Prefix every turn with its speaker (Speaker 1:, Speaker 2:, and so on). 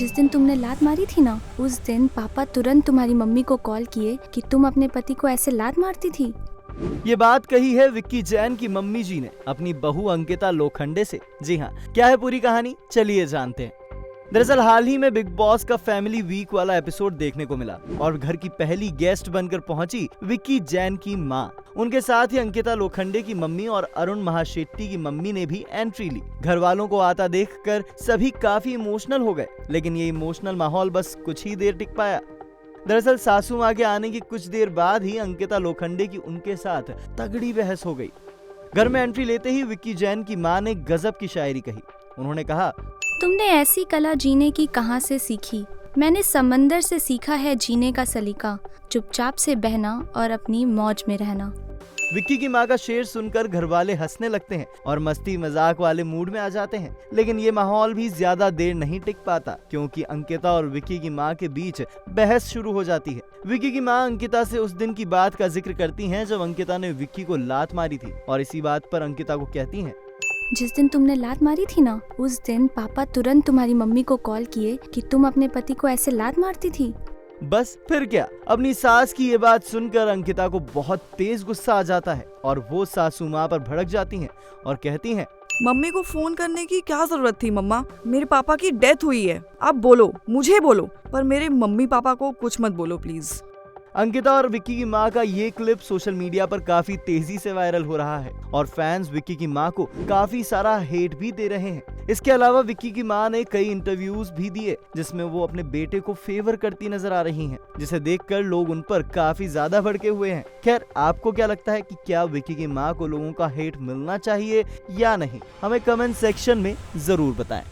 Speaker 1: जिस दिन तुमने लात मारी थी ना, उस दिन पापा तुरंत तुम्हारी मम्मी को कॉल किए कि तुम अपने पति को ऐसे लात मारती थी।
Speaker 2: ये बात कही है विक्की जैन की मम्मी जी ने अपनी बहू अंकिता लोखंडे से। जी हाँ, क्या है पूरी कहानी, चलिए जानते हैं। दरअसल हाल ही में बिग बॉस का फैमिली वीक वाला एपिसोड देखने को मिला और घर की पहली गेस्ट बनकर पहुंची विक्की जैन की मां। उनके साथ ही अंकिता लोखंडे की मम्मी और अरुण महाशेट्टी की मम्मी ने भी एंट्री ली। घर वालों को आता देखकर सभी काफी इमोशनल हो गए, लेकिन ये इमोशनल माहौल बस कुछ ही देर टिक पाया। दरअसल सासू मां के आने की कुछ देर बाद ही अंकिता लोखंडे की उनके साथ तगड़ी बहस हो गई। घर में एंट्री लेते ही विक्की जैन की मां ने गजब की शायरी कही। उन्होंने कहा,
Speaker 1: तुमने ऐसी कला जीने की कहाँ से सीखी? मैंने समंदर से सीखा है जीने का सलीका, चुपचाप से बहना और अपनी मौज में रहना।
Speaker 2: विक्की की मां का शेर सुनकर घर वाले हंसने लगते हैं और मस्ती मजाक वाले मूड में आ जाते हैं। लेकिन ये माहौल भी ज्यादा देर नहीं टिक पाता, क्योंकि अंकिता और विक्की की मां के बीच बहस शुरू हो जाती है। विक्की की मां अंकिता से उस दिन की बात का जिक्र करती हैं जब अंकिता ने विक्की को लात मारी थी, और इसी बात पर अंकिता को कहती हैं,
Speaker 1: जिस दिन तुमने लात मारी थी ना, उस दिन पापा तुरंत तुम्हारी मम्मी को कॉल किए कि तुम अपने पति को ऐसे लात मारती थी।
Speaker 2: बस फिर क्या। अपनी सास की ये बात सुनकर अंकिता को बहुत तेज गुस्सा आ जाता है और वो सासू माँ पर भड़क जाती हैं और कहती हैं,
Speaker 3: मम्मी को फोन करने की क्या जरूरत थी मम्मा? मेरे पापा की डेथ हुई है, आप बोलो, मुझे बोलो, पर मेरे मम्मी पापा को कुछ मत बोलो प्लीज।
Speaker 2: अंकिता और विक्की की मां का ये क्लिप सोशल मीडिया पर काफी तेजी से वायरल हो रहा है और फैंस विक्की की मां को काफी सारा हेट भी दे रहे हैं। इसके अलावा विक्की की मां ने कई इंटरव्यूज भी दिए जिसमें वो अपने बेटे को फेवर करती नजर आ रही हैं, जिसे देखकर लोग उन पर काफी ज्यादा भड़के हुए हैं। खैर, आपको क्या लगता है कि क्या विक्की की मां को लोगों का हेट मिलना चाहिए या नहीं? हमें कमेंट सेक्शन में जरूर बताएं।